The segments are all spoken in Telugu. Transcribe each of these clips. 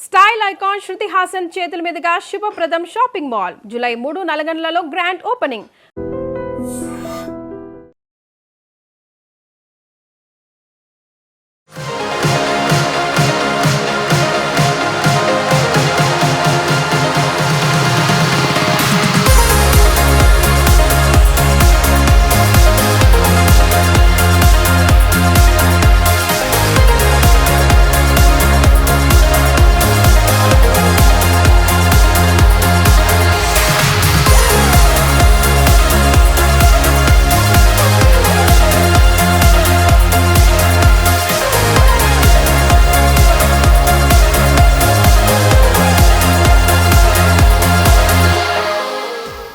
స్టైల్ ఐకాన్ శృతి హాసన్ చేతుల మీదుగా శుభప్రదం షాపింగ్ మాల్ జూలై 3 నల్గొండలలో గ్రాండ్ ఓపెనింగ్.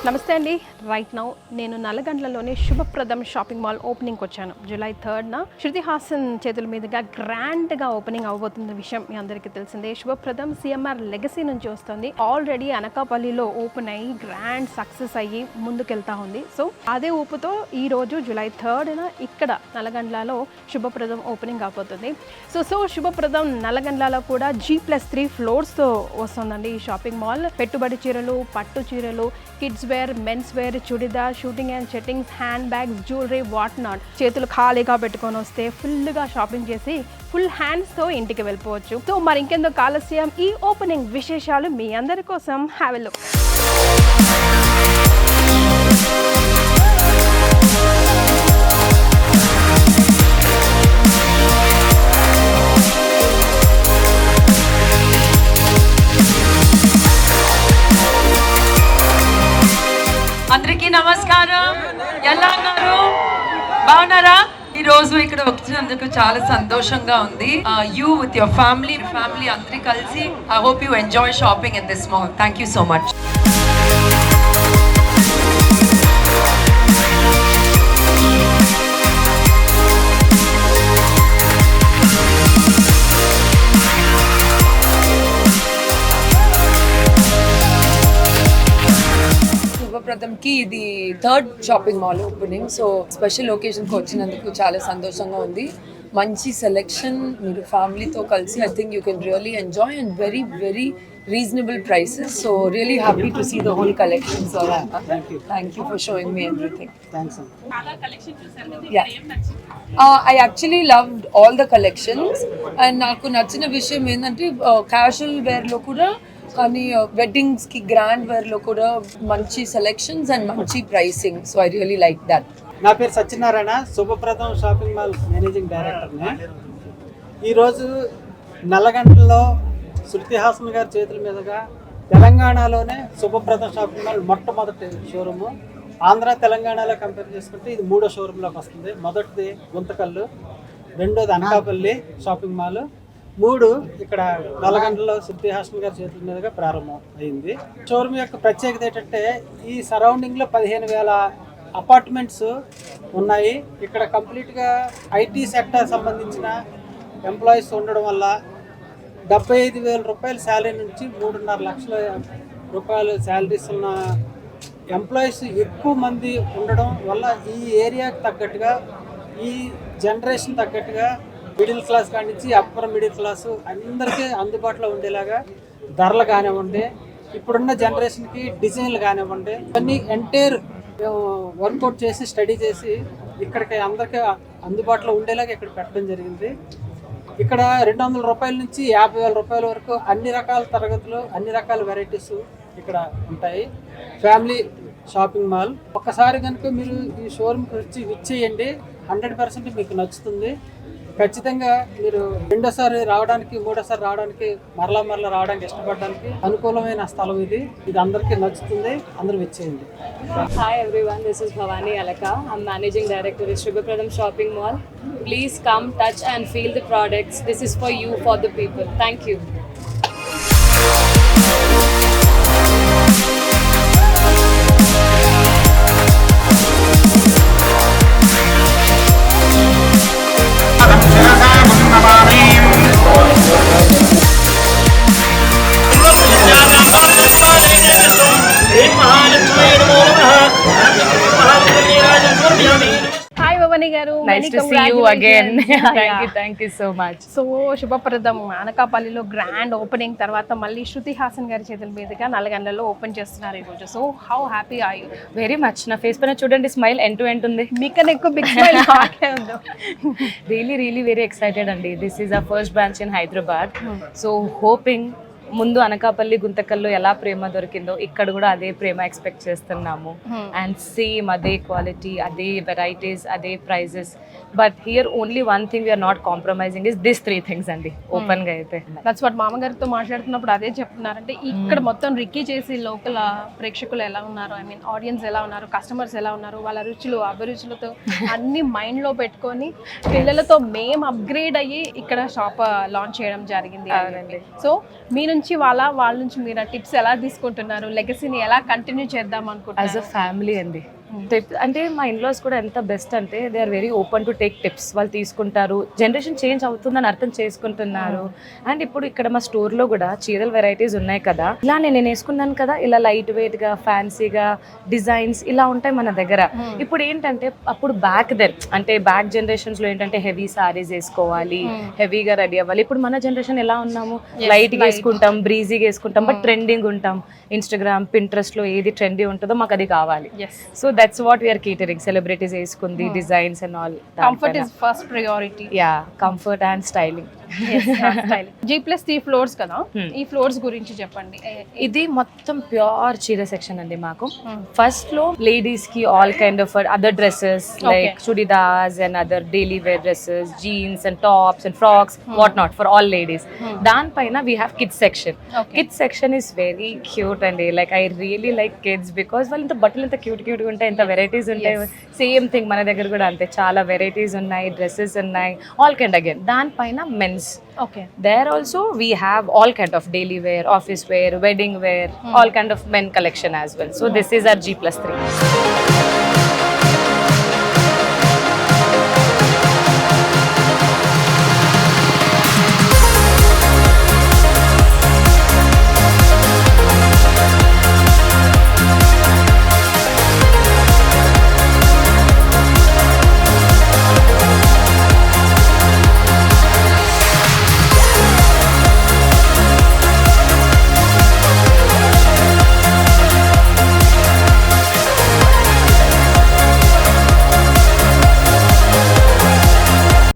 నమస్తే అండి. రైట్ నౌ నేను నల్లగండ్లలోని శుభప్రదం షాపింగ్ మాల్ ఓపెనింగ్కి వచ్చాను. జూలై 3న శృతి హాసన్ చేతుల మీదుగా గ్రాండ్గా ఓపెనింగ్ అవబోతున్న విషయం మీ అందరికీ తెలిసిందే. శుభప్రదం సిఎంఆర్ లెగసీ నుంచి వస్తుంది. ఆల్రెడీ అనకాపల్లిలో ఓపెన్ అయ్యి గ్రాండ్ సక్సెస్ అయ్యి ముందుకెళ్తా ఉంది. సో అదే ఊపుతో ఈరోజు జూలై 3న ఇక్కడ నల్లగండ్లలో శుభప్రదం ఓపెనింగ్ అవబోతుంది. సో శుభప్రదం నల్లగండ్లలో కూడా G+3 ఫ్లోర్స్తో వస్తుందండి ఈ షాపింగ్ మాల్. పెట్టుబడి చీరలు, పట్టు చీరలు, kids wear, men's wear, churidar, shooting and settings, hand bags, jewellery, what not. చేతులు ఖాళీగా పెట్టుకొని వస్తే ఫుల్గా షాపింగ్ చేసి ఫుల్ హ్యాండ్స్తో ఇంటికి వెళ్ళిపోవచ్చు. సో మరి ఇంకెందుకు ఆలస్యం, ఈ ఓపెనింగ్ విశేషాలు మీ అందరి కోసం హ్యావ్ ఎ లుక్. అందరికీ నమస్కారం. ఎలా ఉన్నారు? బాగున్నారా? ఈ రోజు ఇక్కడ వచ్చినందుకు చాలా సంతోషంగా ఉంది. యూ విత్ యువర్ ఫ్యామిలీ అందరి కలిసి I hope you enjoy shopping in this mall. Thank you so much. శుభప్రదంకి ఇది 3rd shopping mall opening. So special ఒకేషన్కి వచ్చినందుకు చాలా సంతోషంగా ఉంది. మంచి సెలెక్షన్, మీరు ఫ్యామిలీతో కలిసి I think you can really enjoy and very very reasonable prices. So really happy to see the whole collection. So thank you for showing me everything. I actually loved all the collections and నాకు నచ్చిన విషయం ఏంటంటే క్యాజువల్ వేర్లో కూడా కానీ వెడ్డింగ్స్కి గ్రాండ్ వేర్లో కూడా మంచి సెలెక్షన్స్ అండ్ మంచి pricing. So I really like that. నా పేరు సత్యనారాయణ, శుభప్రదం షాపింగ్ మాల్ మేనేజింగ్ డైరెక్టర్ని. ఈరోజు నల్లగంటలో శృతి హాసన్ గారి చేతుల మీదుగా తెలంగాణలోనే శుభప్రదం షాపింగ్ మాల్ మొట్టమొదటి షోరూము. ఆంధ్ర తెలంగాణలో కంపేర్ చేసుకుంటే ఇది 3వ షోరూంలోకి వస్తుంది. మొదటిది గుంతకల్లు, రెండోది అనకాపల్లి షాపింగ్ మాల్, 3 ఇక్కడ నల్లగంటలో శృతి హాసన్ గారి చేతుల మీదుగా ప్రారంభం అయింది. షోరూమ్ యొక్క ప్రత్యేకత ఏంటంటే ఈ సరౌండింగ్లో 15,000 అపార్ట్మెంట్స్ ఉన్నాయి. ఇక్కడ కంప్లీట్గా ఐటీ సెక్టర్ సంబంధించిన ఎంప్లాయీస్ ఉండడం వల్ల 75,000 రూపాయల శాలరీ నుంచి 3.5 లక్షల రూపాయల శాలరీస్ ఉన్న ఎంప్లాయీస్ ఎక్కువ మంది ఉండడం వల్ల ఈ ఏరియాకి తగ్గట్టుగా, ఈ జనరేషన్ తగ్గట్టుగా మిడిల్ క్లాస్ కాడి నుంచి అప్పర్ మిడిల్ క్లాసు అందరికీ అందుబాటులో ఉండేలాగా ధరలు కానివ్వండి, ఇప్పుడున్న జనరేషన్కి డిజైన్లు కానివ్వండి, అన్నీ ఎంటైర్ వర్కౌట్ చేసి స్టడీ చేసి ఇక్కడికి అందరికీ అందుబాటులో ఉండేలాగా ఇక్కడ పెట్టడం జరిగింది. ఇక్కడ 200 రూపాయల నుంచి 50,000 రూపాయల వరకు అన్ని రకాల తరగతులు, అన్ని రకాల వెరైటీస్ ఇక్కడ ఉంటాయి. Family shopping mall. ఒక్కసారి కనుక మీరు ఈ షోరూమ్కి వచ్చి విచ్చేయండి, 100% మీకు నచ్చుతుంది. ఖచ్చితంగా మీరు రెండోసారి రావడానికి, మూడోసారి రావడానికి, మరలా రావడానికి ఇష్టపడడానికి అనుకూలమైన స్థలం ఇది. ఇది అందరికీ నచ్చుతుంది, అందరూ విచ్చేయండి. Hi everyone, this is Bhavani Alaka. I'm Managing Director at Shubhapradam Shopping Mall. Please come, touch and feel the products. This is for you, for the people. Thank you. Hi Bhavani గారు, nice to see you again. Thank you so much. So Shubhapradam అనకాపల్లిలో గ్రాండ్ ఓపెనింగ్ తర్వాత మళ్ళీ శృతి హాసన్ గారి చేతుల మీదుగా నల్లగండ్లలో ఓపెన్ చేస్తున్నారు ఈరోజు. So how happy are you? Very much. నా ఫేస్ పైన చూడండి స్మైల్ ఎండ్ టు ఎండ్ ఉంది. మీకన్నా ఎక్కువ బిగ్ స్మైల్ నాకే ఉంది. Really very excited అండి. This is our first branch in Hyderabad. So hoping ముందు అనకాపల్లి గుంతకల్లో ఎలా ప్రేమ దొరికిందో ఇక్కడ కూడా అదే ప్రేమ ఎక్స్పెక్ట్ చేస్తున్నాము. అండ్ సేమ్ అదే క్వాలిటీ, అదే వెరైటీస్, అదే prices. But here only one thing we are not compromising is this 3 things అండి. ఓపెన్ గా అయితే దట్స్ వాట్ మామగారితో మాట్లాడుతున్నప్పుడు అదే చెప్తున్నారంటే ఇక్కడ మొత్తం రిక్కీ చేసి లోకల్ ప్రేక్షకులు ఎలా ఉన్నారు, ఐ మీన్ ఆడియన్స్ ఎలా ఉన్నారు, కస్టమర్స్ ఎలా ఉన్నారు, వాళ్ళ రుచులు అభిరుచులతో అన్ని మైండ్ లో పెట్టుకొని పిల్లలతో మేము అప్గ్రేడ్ అయ్యి ఇక్కడ షాప్ లాంచ్ చేయడం జరిగింది. సో మీ నుంచి వాళ్ళ నుంచి మీరు టిప్స్ ఎలా తీసుకుంటున్నారు, లెగసీని ఎలా కంటిన్యూ చేద్దాం అనుకుంటున్నారు? యాజ్ అ ఫ్యామిలీ అండి. అంటే మా ఇన్లాస్ కూడా ఎంత బెస్ట్ అంటే they are very open to take tips. వాళ్ళు తీసుకుంటారు, జనరేషన్ చేంజ్ అవుతుందని అర్థం చేసుకుంటున్నారు. అండ్ ఇప్పుడు ఇక్కడ మా స్టోర్లో కూడా చీరల వెరైటీస్ ఉన్నాయి కదా, ఇలా నేను వేసుకున్నాను కదా, ఇలా లైట్ వెయిట్గా ఫ్యాన్సీగా డిజైన్స్ ఇలా ఉంటాయి మన దగ్గర. ఇప్పుడు ఏంటంటే అప్పుడు అంటే బ్యాక్ జనరేషన్స్లో ఏంటంటే హెవీ సారీస్ వేసుకోవాలి, హెవీగా రెడీ అవ్వాలి. ఇప్పుడు మన జనరేషన్ ఎలా ఉన్నాము, లైట్గా వేసుకుంటాం, బ్రీజీగా వేసుకుంటాం, బట్ ట్రెండింగ్ ఉంటాం. ఇన్స్టాగ్రామ్, పింట్రెస్ట్లో ఏది ట్రెండీ ఉంటుందో మాకు అది కావాలి. So that's what we are catering. Celebrities వేసుకుంది, designs and all. Comfort is first priority. Yeah, comfort and styling. G+3 floors కదా, ఈ ఫ్లోర్స్ గురించి చెప్పండి. ఇది మొత్తం ప్యూర్ చీర సెక్షన్ అండి మాకు. ఫస్ట్ లో లేడీస్ కి all kind of other dresses like churidars and other daily wear dresses, jeans and tops and frocks, what not for all ladies. దానిపైన we have kids section. Kids section is very cute అండి. Like I really like kids because వాళ్ళు ఇంత బట్టలు ఇంత క్యూట్ గా ఉంటాయి, ఇంత వెరైటీస్ ఉంటాయి. సేమ్ థింగ్ మన దగ్గర కూడా అంతే, చాలా వెరైటీస్ ఉన్నాయి, డ్రెస్సెస్ ఉన్నాయి, ఆల్ కైండ్. అగైన్ దానిపైన men's. Okay. There also we have all kind of daily wear, office wear, wedding wear, all kind of men collection as well. So this is our G+3.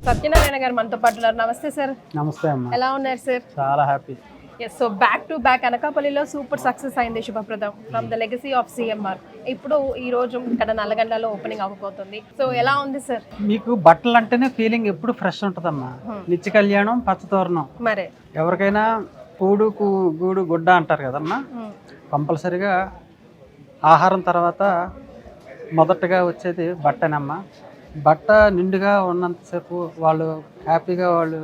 Satyanarayana గారు మనతో పాటు ఉన్నారు. నమస్తే సార్. నమస్తే అమ్మా. ఎలా ఉన్నారు సార్? చాలా happy. Yes, so back to back అనకాపల్లిలో సూపర్ సక్సెస్ అయింది Shubhapradam from the legacy of CMR. ఇప్పుడు ఈ రోజు ఇక్కడ నల్లగండ్లలో ఓపెనింగ్ అవ్వబోతుంది. సో ఎలా ఉంది సార్? మీకు బట్టలు అంటేనే ఫీలింగ్ ఎప్పుడు ఫ్రెష్ ఉంటుందమ్మా. నిత్య కళ్యాణం, పచ్చతోరణం. మరే ఎవరికైనా కూడు గూడు గుడ్డ అంటారు కదమ్మా. కంపల్సరిగా ఆహారం తర్వాత మొదటగా వచ్చేది బట్టనమ్మా. బట్ట నిండుగా ఉన్నంతసేపు వాళ్ళు హ్యాపీగా, వాళ్ళు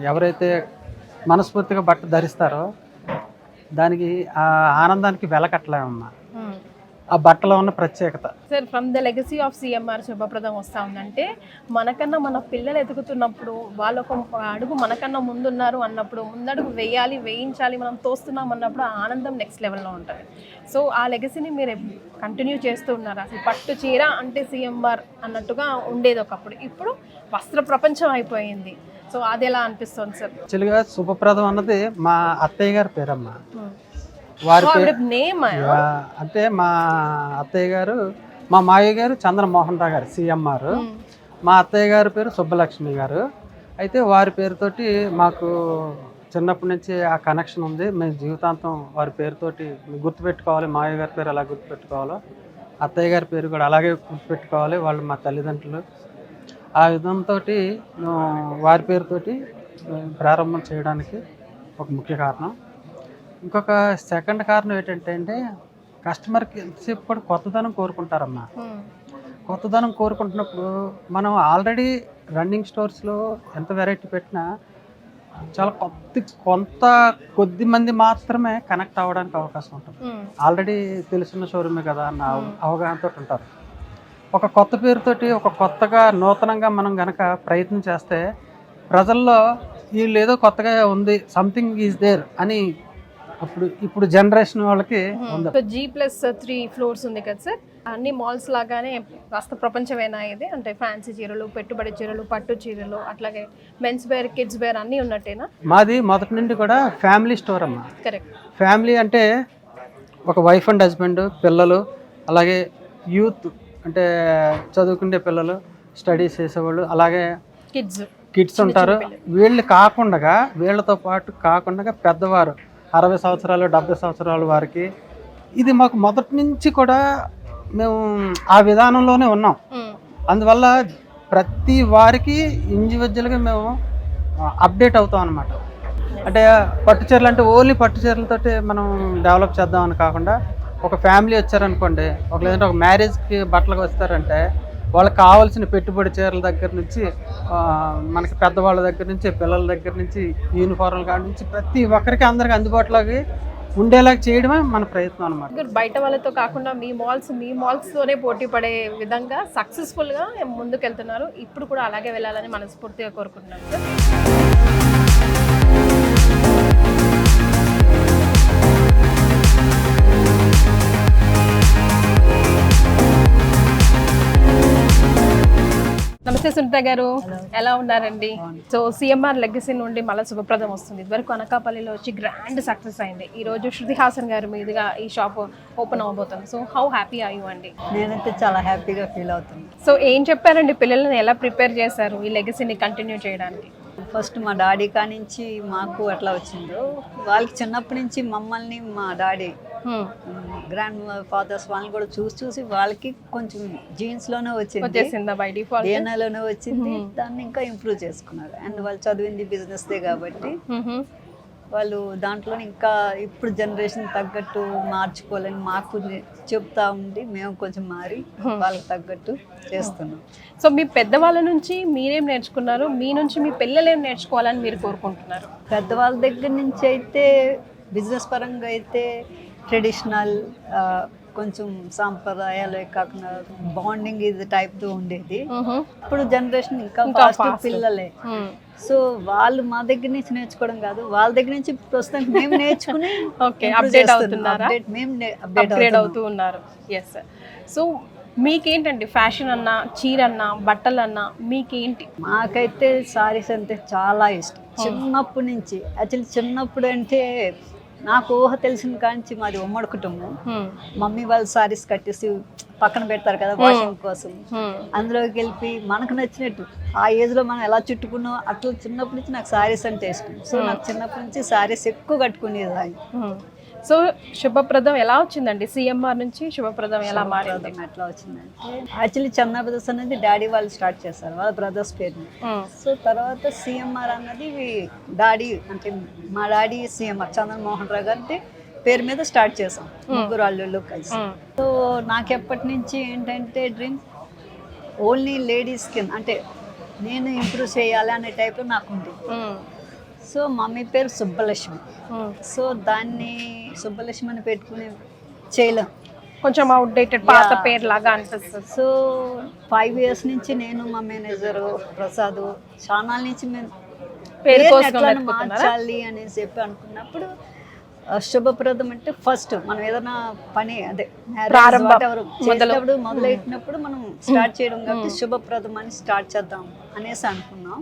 ఎవరైతే మనస్ఫూర్తిగా బట్ట ధరిస్తారో దానికి ఆ ఆనందానికి వెలకట్టలేమమ్మా. ఆ బట్టలో ఉన్న ప్రత్యేకత. Sir, from the legacy of CMR Shubhapradam వస్తూ ఉందంటే మనకన్నా మన పిల్లలు ఎదుగుతున్నప్పుడు వాళ్ళు ఒక అడుగు మనకన్నా ముందున్నారు అన్నప్పుడు, ముందడుగు వేయించాలి, మనం తోస్తున్నాం అన్నప్పుడు ఆ ఆనందం నెక్స్ట్ లెవెల్లో ఉంటుంది. సో ఆ లెగసీని మీరు కంటిన్యూ చేస్తూ ఉన్నారు. అసలు పట్టు చీర అంటే సిఎంఆర్ అన్నట్టుగా ఉండేది ఒకప్పుడు, ఇప్పుడు వస్త్ర ప్రపంచం అయిపోయింది. సో అది ఎలా అనిపిస్తుంది సార్? యాక్చువల్గా శుభప్రదం అన్నది మా అత్తయ్య గారి పేరమ్మా. వారి నేమ్ అంటే మా అత్తయ్య గారు, మా మావయ్య గారు చంద్రమోహన్ రావు గారు సిఎంఆర్. మా అత్తయ్య గారి పేరు సుబ్బలక్ష్మి గారు. అయితే వారి పేరుతోటి మాకు చిన్నప్పటి నుంచి ఆ కనెక్షన్ ఉంది. మేము జీవితాంతం వారి పేరుతోటి గుర్తుపెట్టుకోవాలి. మావయ్య గారి పేరు ఎలా గుర్తుపెట్టుకోవాలో అత్తయ్య గారి పేరు కూడా అలాగే గుర్తుపెట్టుకోవాలి. వాళ్ళు మా తల్లిదండ్రులు. ఆ విధంతో వారి పేరుతోటి ప్రారంభం చేయడానికి ఒక ముఖ్య కారణం. ఇంకొక సెకండ్ కారణం ఏంటంటే కస్టమర్కి ఎంతసేపు కూడా కొత్తదనం కోరుకుంటారమ్మా. కొత్తదనం కోరుకుంటున్నప్పుడు మనం ఆల్రెడీ రన్నింగ్ స్టోర్స్లో ఎంత వెరైటీ పెట్టినా చాలా కొద్ది మంది మాత్రమే కనెక్ట్ అవ్వడానికి అవకాశం ఉంటుంది. ఆల్రెడీ తెలిసిన షోరూమే కదా అన్న అవగాహనతో ఉంటారు. ఒక కొత్త పేరుతోటి ఒక కొత్తగా నూతనంగా మనం గనక ప్రయత్నం చేస్తే ప్రజల్లో వీళ్ళు ఏదో కొత్తగా ఉంది, సంథింగ్ ఈజ్ దేర్ అని ఇప్పుడు జనరేషన్ వాళ్ళకి ఉంది. సో G+3 ఫ్లోర్స్ ఉంది కదా సార్, అన్ని మాల్స్ లాగానే కాస్త ప్రపంచమైనా ఇది అంటే ఫ్యాన్సీ చీరలు, పెట్టుబడి చీరలు, పట్టు చీరలు, అట్లాగే మెన్స్ వేర్, కిడ్స్ వేర్ అన్నీ ఉన్నట్టేనా? మాది మొదటి నుండి కూడా ఫ్యామిలీ స్టోర్ అమ్మా. కరెక్ట్. ఫ్యామిలీ అంటే ఒక వైఫ్ అండ్ హస్బెండ్, పిల్లలు, అలాగే యూత్ అంటే చదువుకునే పిల్లలు, స్టడీస్ చేసేవాళ్ళు, అలాగే కిడ్స్ ఉంటారు. వీళ్ళతో పాటు కాకుండా పెద్దవారు 60 సంవత్సరాలు 70 సంవత్సరాల వారికి ఇది మాకు మొదటి నుంచి కూడా మేము ఆ విధానంలోనే ఉన్నాం. అందువల్ల ప్రతి వారికి ఇండివిజువల్గా మేము అప్డేట్ అవుతాం అన్నమాట. అంటే పట్టు చీరలు అంటే ఓన్లీ పట్టు చీరలతోటి మనం డెవలప్ చేద్దామని కాకుండా ఒక ఫ్యామిలీ వచ్చారనుకోండి, లేదంటే ఒక మ్యారేజ్కి బట్టలకు వస్తారంటే వాళ్ళకి కావాల్సిన పెట్టుబడి చీరల దగ్గర నుంచి మనకి పెద్దవాళ్ళ దగ్గర నుంచి పిల్లల దగ్గర నుంచి యూనిఫార్మ్ల కాడి నుంచి ప్రతి ఒక్కరికి అందరికి అందుబాటులోకి ఉండేలాగా చేయడమే మన ప్రయత్నం అనమాట. బయట వాళ్ళతో కాకుండా మీ మాల్స్తోనే పోటీ పడే విధంగా సక్సెస్ఫుల్గా ముందుకెళ్తున్నారు. ఇప్పుడు కూడా అలాగే వెళ్ళాలని మనస్ఫూర్తిగా కోరుకుంటున్నాను సార్. నమస్తే సునీత గారు, ఎలా ఉన్నారండి? సో సిఎంఆర్ లెగసీ నుండి మళ్ళీ శుభప్రదం వస్తుంది. ఇదివరకు అనకాపల్లిలో వచ్చి గ్రాండ్ సక్సెస్ అయింది. ఈరోజు శృతి హాసన్ గారి మీదుగా ఈ షాప్ ఓపెన్ అవబోతుంది. So how happy are you అండి? నేనైతే చాలా హ్యాపీగా ఫీల్ అవుతుంది. సో ఏం చెప్పారండి, పిల్లల్ని ఎలా ప్రిపేర్ చేశారు ఈ లెగసీని కంటిన్యూ చేయడానికి? ఫస్ట్ మా డాడీ కానించి మాకు ఎట్లా వచ్చిందో, వాళ్ళకి చిన్నప్పటి నుంచి మమ్మల్ని మా డాడీ గ్రాండ్ ఫాదర్స్ వాళ్ళని కూడా చూసి వాళ్ళకి కొంచెం జీన్స్ లోనే వచ్చింది, డిఎన్ఏలోనే వచ్చింది. దాన్ని ఇంకా ఇంప్రూవ్ చేసుకున్నారు. అండ్ వాళ్ళు చదివింది బిజినెస్ దే కాబట్టి వాళ్ళు దాంట్లో ఇంకా ఇప్పుడు జనరేషన్ తగ్గట్టు మార్చుకోవాలని మాకు చెప్తా ఉండి మేము కొంచెం మారి వాళ్ళకి తగ్గట్టు చేస్తున్నాం. సో మీ పెద్దవాళ్ళ నుంచి మీరేం నేర్చుకున్నారు, మీ నుంచి మీ పిల్లలు ఏం నేర్చుకోవాలని మీరు కోరుకుంటున్నారు? పెద్దవాళ్ళ దగ్గర నుంచి అయితే బిజినెస్ పరంగా అయితే ట్రెడిషనల్ కొంచెం సాంప్రదాయాలు కాకుండా బాండింగ్ ఇది టైప్తో ఉండేది. ఇప్పుడు జనరేషన్ ఇంకా ఫాస్ట్ పిల్లలే. సో వాళ్ళు మా దగ్గర నుంచి నేర్చుకోవడం కాదు, వాళ్ళ దగ్గర నుంచి ప్రస్తుతం మేము నేర్చుకుని అప్డేట్ అవుతూ ఉన్నారు. ఎస్. సో మీకేంటండి ఫ్యాషన్ అన్నా, చీర అన్నా, బట్టలు అన్నా మీకేంటి? మాకైతే సారీస్ అంటే చాలా ఇష్టం చిన్నప్పటి నుంచి. యాక్చువల్లీ చిన్నప్పుడు అంటే నాకు ఊహ తెలిసిన కాంచి మాది ఉమ్మడి కుటుంబం. మమ్మీ వాళ్ళు సారీస్ కట్టేసి పక్కన పెడతారు కదా వాషింగ్ కోసం, అందులోకి వెళ్ళి మనకు నచ్చినట్టు ఆ ఏజ్ లో మనం ఎలా చుట్టుకున్నాం అట్లా చిన్నప్పటి నుంచి నాకు సారీస్ అంటే ఇష్టం. సో నాకు చిన్నప్పటి నుంచి సారీస్ ఎక్కువ కట్టుకునేదాన్ని. సో శుభప్రదం ఎలా వచ్చిందండి? సిఎంఆర్ నుంచి శుభప్రదం ఎలా మారింది? ఎట్లా వచ్చిందంటే యాక్చువల్లీ చందా బ్రదర్స్ అనేది డాడీ వాళ్ళు స్టార్ట్ చేస్తారు, వాళ్ళ బ్రదర్స్ పేరుని. సో తర్వాత సిఎంఆర్ అన్నది డాడీ అంటే మా డాడీ సిఎంఆర్ చంద్రన్ మోహన్ రావు గారి పేరు మీద స్టార్ట్ చేసాం, ముగ్గురు అల్లుళ్ళు కలిసి. సో నాకు ఎప్పటి నుంచి ఏంటంటే డ్రీమ్ ఓన్లీ లేడీస్కి అంటే నేను ఇంప్రూవ్ చేయాలి అనే టైప్లో నాకు ఉంది. సో మమ్మీ పేరు సుబ్బలక్ష్మి. సో దాన్ని సుబ్బలక్ష్మి అని పెట్టుకుని చేయలేం, కొంచెం అవుట్డేటెడ్ పాత పేరు లాగా అనిపిస్తుంది. సో 5 years నుంచి నేను మా మేనేజరు ప్రసాద్ చాలా నుంచి మేము ఎట్లా మార్చాలి అనేసి చెప్పి అనుకున్నప్పుడు శుభప్రదం అంటే ఫస్ట్ మనం ఏదైనా పని అదే మొదలెట్టినప్పుడు మనం స్టార్ట్ చేయడం కాబట్టి శుభప్రదం అని స్టార్ట్ చేద్దాం అనేసి అనుకున్నాం.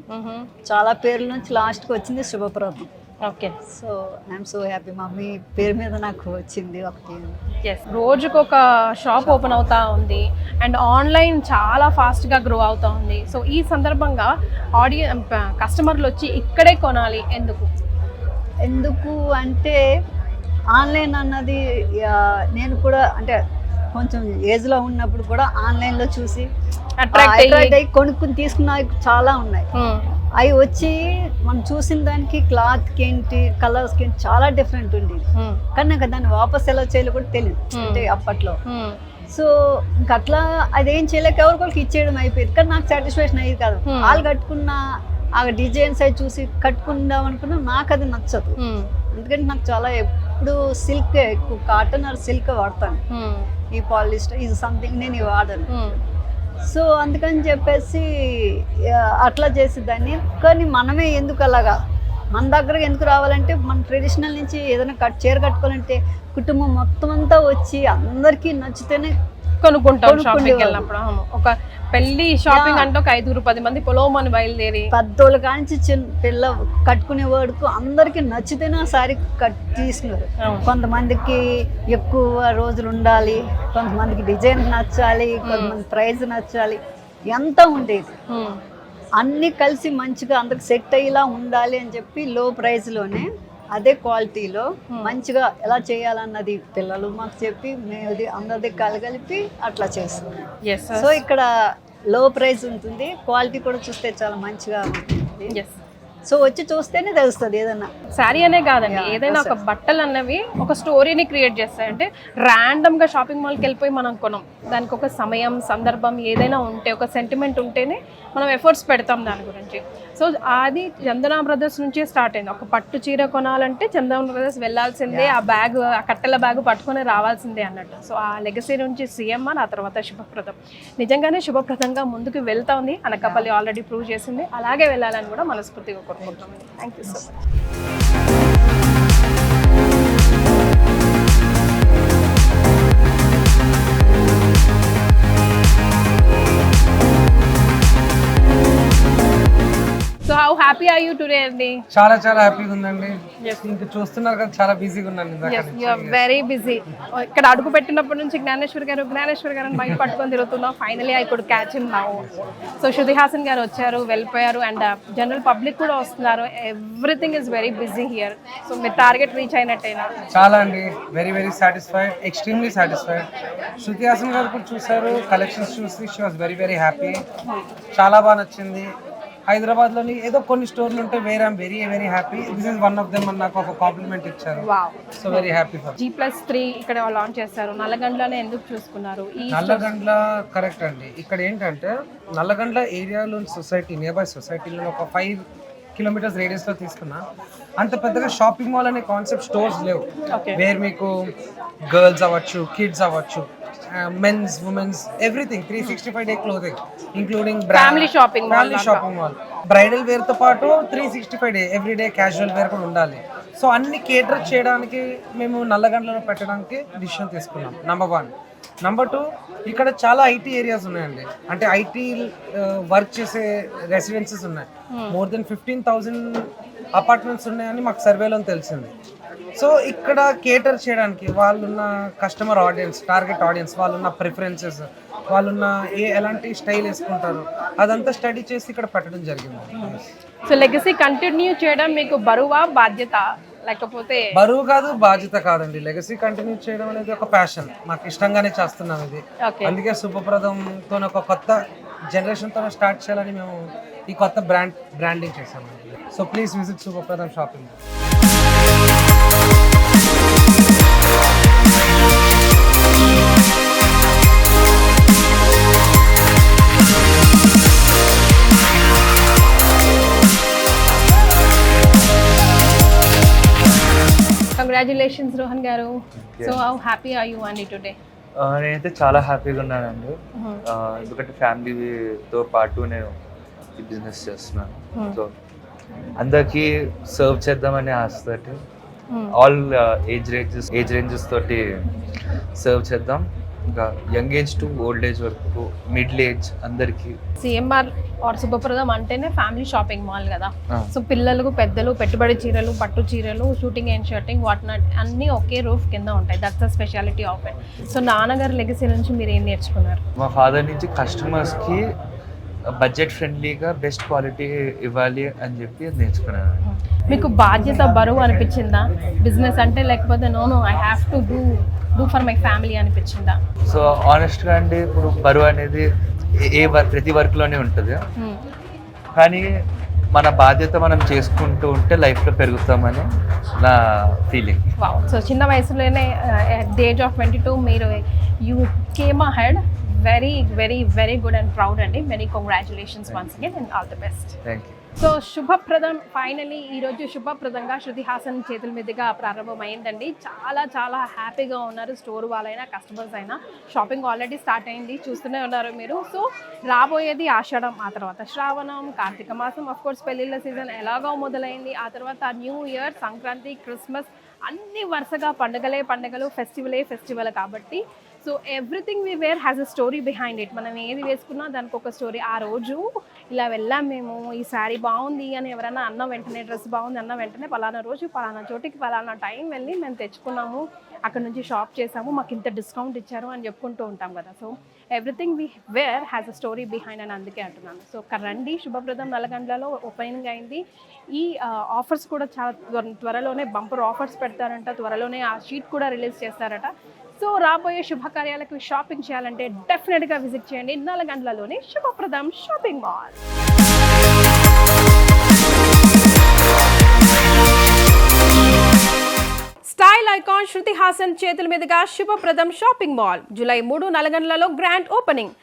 చాలా పేర్ల నుంచి లాస్ట్కి వచ్చింది Shubhapradam. Okay. So I'm so happy mummy పేరు మీద నాకు వచ్చింది ఒకటి. రోజుకు ఒక షాప్ ఓపెన్ అవుతా ఉంది అండ్ ఆన్లైన్ చాలా ఫాస్ట్గా గ్రో అవుతా ఉంది. సో ఈ సందర్భంగా కస్టమర్లు వచ్చి ఇక్కడే కొనాలి ఎందుకు అంటే ఆన్లైన్ అన్నది నేను కూడా అంటే కొంచెం ఏజ్లో ఉన్నప్పుడు కూడా ఆన్లైన్లో చూసి అట్రాక్ట్ అయ్యి కొనుక్కుని తీసుకున్న చాలా ఉన్నాయి. అవి వచ్చి మనం చూసిన దానికి క్లాత్కి ఏంటి కలర్స్కి ఏంటి చాలా డిఫరెంట్ ఉండేది. కానీ నాకు దాన్ని వాపస్ ఎలా చేయాలో కూడా తెలియదు అంటే అప్పట్లో. సో ఇంక అట్లా అదేం చేయలేక ఎవరికొకరికి ఇచ్చేయడం అయిపోయింది. కానీ నాకు సాటిస్ఫాక్షన్ అయ్యేది కాదు. వాళ్ళు కట్టుకున్న ఆ డిజైన్స్ అవి చూసి కట్టుకుందాం అనుకున్నా నాకు అది నచ్చదు. ఎందుకంటే నాకు చాలా ఎప్పుడు సిల్క్ ఎక్కువ కాటన్ ఆర్ సిల్క్ వాడతాను, ఈ పాలిస్టర్ ఇది సంథింగ్ నేను ఇవి వాడను. సో అందుకని చెప్పేసి అట్లా చేసేదాన్ని. కానీ మనమే ఎందుకు అలాగా మన దగ్గరకు ఎందుకు రావాలంటే మన ట్రెడిషనల్ నుంచి ఏదైనా చీర కట్టుకోవాలంటే కుటుంబం మొత్తం అంతా వచ్చి అందరికీ నచ్చితేనే కొనుక్కుంటాం షాపింగ్ వెళ్ళినప్పుడు. అవును, ఒక పెళ్లి షాపింగ్ అంటే ఒక 5-10 మంది పొలోమని బయలుదేరి పెద్దోళ్ళు కాంచి చిన్న పిల్ల కట్టుకునే వాడుకు అందరికి నచ్చితేనే ఆ సారీ తీసుకున్నారు. కొంతమందికి ఎక్కువ రోజులు ఉండాలి, కొంతమందికి డిజైన్ నచ్చాలి, కొంతమంది ప్రైస్ నచ్చాలి, ఎంత ఉండేది. అన్నీ కలిసి మంచిగా అందరికి సెట్ అయ్యేలా ఉండాలి అని చెప్పి లో ప్రైస్లోనే అదే క్వాలిటీలో మంచిగా ఎలా చేయాలన్నది పిల్లలు మాకు చెప్పి మేము అందరిది కలగలిపి అట్లా చేస్తాం. సో ఇక్కడ లో ప్రైస్ ఉంటుంది, క్వాలిటీ కూడా చూస్తే చాలా మంచిగా ఉంటుంది. సో వచ్చి చూస్తేనే తెలుస్తుంది ఏదన్నా. శారీ అనే కాదండి, ఏదైనా ఒక బట్టలు అన్నవి ఒక స్టోరీని క్రియేట్ చేస్తాయి. అంటే ర్యాండమ్గా షాపింగ్ మాల్కి వెళ్ళిపోయి మనం కొనం, దానికి ఒక సమయం సందర్భం ఏదైనా ఉంటే, ఒక సెంటిమెంట్ ఉంటేనే మనం ఎఫర్ట్స్ పెడతాం దాని గురించి. సో అది చందన బ్రదర్స్ నుంచే స్టార్ట్ అయింది. ఒక పట్టు చీర కొనాలంటే చందన బ్రదర్స్ వెళ్ళాల్సిందే, ఆ బ్యాగ్, ఆ కట్టెల బ్యాగ్ పట్టుకొని రావాల్సిందే అన్నట్టు. సో ఆ లెగసీ నుంచి సీఎంఆర్, ఆ తర్వాత శుభప్రదం నిజంగానే శుభప్రదంగా ముందుకు వెళ్తా ఉంది. అనకాపల్లి ఆల్రెడీ ప్రూవ్ చేసింది, అలాగే వెళ్ళాలని కూడా మనస్ఫూర్తిగా కోరుకుంటాం. Thank you so much. So how happy are you today అండి? చాలా చాలా హ్యాపీగా ఉందండి. ఇంకా చూస్తున్నారు కదా, చాలా బిజీగా ఉన్నాను. Very busy. ఇక్కడ అడుగు పెట్టినప్పటి నుంచి జ్ఞానేశ్వర్ గారు అని బయట పట్టుకొని తిరుగుతున్నాం. Finally I could catch him now. So Shruti Haasan గారు వచ్చారు, వెళ్ళిపోయారు, అండ్ జనరల్ పబ్లిక్ కూడా వస్తున్నారు. Everything is very busy here. So మీరు టార్గెట్ రీచ్ అయినట్టేనా? చాలా అండి, very very satisfied, extremely satisfied. Shruti Haasan గారు కూడా చూసారు, కలెక్షన్స్ చూసి she was very very happy. చాలా బాగా నచ్చింది. హైదరాబాద్లోని ఏదో కొన్ని స్టోర్లు ఉంటాయి, where I'm very very happy. This is one of them అని నాకు ఒక కాంప్లిమెంట్ ఇచ్చారు. So very happy for. G+3 ఇక్కడ లాంచ్ చేస్తారు. నల్లగండ్లనే ఎందుకు చూసుకున్నారు? నల్లగండ్ల కరెక్ట్ అండి. ఇక్కడ ఏంటంటే నల్లగండ్ల ఏరియాలో సొసైటీ, నియర్ బై సొసైటీలో ఒక 5 కిలోమీటర్స్ రేడియస్లో తీసుకున్నా. అంత పెద్దగా షాపింగ్ మాల్ అనే కాన్సెప్ట్ స్టోర్స్ లేవు. వేర్ మీకు గర్ల్స్ అవ్వచ్చు, కిడ్స్ అవ్వచ్చు, men's, women's, everything 365 day clothing including family shopping mall. Bridal wear తో పాటు 365 day every day casual wear కూడా ఉండాలి. సో అన్ని కేటర్ చేయడానికి మేము నల్లగండ్లలో పెట్టడానికి డిసిషన్ తీసుకున్నాం. నంబర్ 1. నంబర్ 2, ఇక్కడ చాలా ఐటీ ఏరియాస్ ఉన్నాయండి. అంటే ఐటీ వర్క్ చేసే రెసిడెన్సెస్ ఉన్నాయి. మోర్ దెన్ 15,000 అపార్ట్మెంట్స్ ఉన్నాయని మాకు సర్వేలో తెలిసింది. సో ఇక్కడ కేటర్ చేయడానికి వాళ్ళున్న కస్టమర్ ఆడియన్స్, టార్గెట్ ఆడియన్స్, వాళ్ళున్న ప్రిఫరెన్సెస్, వాళ్ళున్న ఎలాంటి స్టైల్ వేసుకుంటారు, అదంతా స్టడీ చేసి ఇక్కడ పెట్టడం జరిగింది. సో లెగసీ కంటిన్యూ చేయడం మీకు బరువా బాధ్యత, లేకపోతే? బరువు కాదు, బాధ్యత కాదండి. లెగసీ కంటిన్యూ చేయడం అనేది ఒక ప్యాషన్, మాకు ఇష్టంగానే చేస్తున్నాం ఇది. అందుకే శుభప్రదంతో ఒక కొత్త జనరేషన్తో స్టార్ట్ చేయాలని మేము ఈ కొత్త బ్రాండింగ్ చేసాము. So please visit Shubhapradam shopping. Congratulations Rohan గారు. So how happy are you అండి టుడే? నేనైతే చాలా హ్యాపీగా ఉన్నానండి. ఎందుకంటే ఫ్యామిలీతో పాటు నేను ఈ బిజినెస్ చేస్తున్నాను. సో అందరికీ సర్వ్ చేద్దామనే ఆశతోటి ఆల్ ఏజ్ రేంజెస్ తోటి సర్వ్ చేద్దాం. ఇంకా young age to old age వరకు, మిడిల్ ఏజ్ అందరికీ. సిఎంఆర్ ఆర్ శుభప్రదం అంటేనే ఫ్యామిలీ షాపింగ్ మాల్ కదా. సో పిల్లలకు, పెద్దలు, పెట్టుబడి చీరలు, పట్టు చీరలు, shooting and shirting, what not అన్నీ ఒకే రూఫ్ కింద ఉంటాయి. That's the speciality of it. So నాన్నగారి లెగసీ నుంచి మీరు ఏం నేర్చుకున్నారు? మా ఫాదర్ నుంచి కస్టమర్స్కి బడ్జెట్ ఫ్రెండ్లీగా బెస్ట్ క్వాలిటీ ఇవ్వాలి అని చెప్పి నేర్చుకున్నాను. మీకు బాధ్యత బరువు అనిపించిందా బిజినెస్ అంటే, లేకపోతే no I have to do for my family అనిపించిందా? సో ఆనెస్ట్గా అండి, ఇప్పుడు బరువు అనేది ప్రతి వర్క్లోనే ఉంటుంది. కానీ మన బాధ్యత మనం చేసుకుంటూ ఉంటే లైఫ్లో పెరుగుతామని నా ఫీలింగ్. సో చిన్న వయసులోనే అట్ ది ఏజ్ ఆఫ్ 22 మీరు you came ahead. Very very very good and proud అండి. Very congratulations once again and all the best. Thank you. So Subhapradam finally ఈరోజు శుభప్రదంగా శృతి హాసన్ చేతుల మీదుగా ప్రారంభమైందండి. చాలా చాలా హ్యాపీగా ఉన్నారు స్టోర్ వాళ్ళైనా కస్టమర్స్ అయినా. షాపింగ్ ఆల్రెడీ స్టార్ట్ అయింది, చూస్తూనే ఉన్నారు మీరు. సో రాబోయేది ఆషాఢం, ఆ తర్వాత శ్రావణం, కార్తీక మాసం, ఆఫ్ కోర్స్ పెళ్ళిళ్ళ సీజన్ ఎలాగో మొదలైంది. ఆ తర్వాత న్యూ ఇయర్, సంక్రాంతి, క్రిస్మస్ అన్ని వరుసగా పండుగలు, ఫెస్టివల్ కాబట్టి so everything we where has a story behind it. మనం ఏది వేసుకున్నా దానికి ఒక స్టోరీ. ఆ రోజు ఇలా వెళ్ళాం మేము, ఈ శారీ బాగుంది అని ఎవరైనా అన్న వెంటనే, డ్రెస్ బాగుంది అన్న వెంటనే పలానా రోజు పలానా చోటికి పలానా టైం వెళ్ళి మేము తెచ్చుకున్నాము, అక్కడ నుంచి షాప్ చేసాము, మాకు ఇంత డిస్కౌంట్ ఇచ్చారు అని చెప్పుకుంటూ ఉంటాం కదా. So everything we where has a story behind అని అందుకే అంటున్నాను. సో రండి, శుభప్రదం నల్లగండ్లలో ఓపెనింగ్ అయింది. ఈ ఆఫర్స్ కూడా చాలా త్వరలోనే బంపర్ ఆఫర్స్ పెడతారంట, త్వరలోనే ఆ షీట్ కూడా రిలీజ్ చేస్తారట. సో రాబోయే శుభకార్యాలకు షాపింగ్ చేయాలంటే డెఫినెట్గా విజిట్ చేయండి నల్లగండ్లలోని Subhapradam shopping mall. Style icon Shruti Haasan చేతుల మీదుగా శుభప్రదం షాపింగ్ మాల్ జూలై 3 నల్లగండ్లలో గ్రాండ్ ఓపెనింగ్.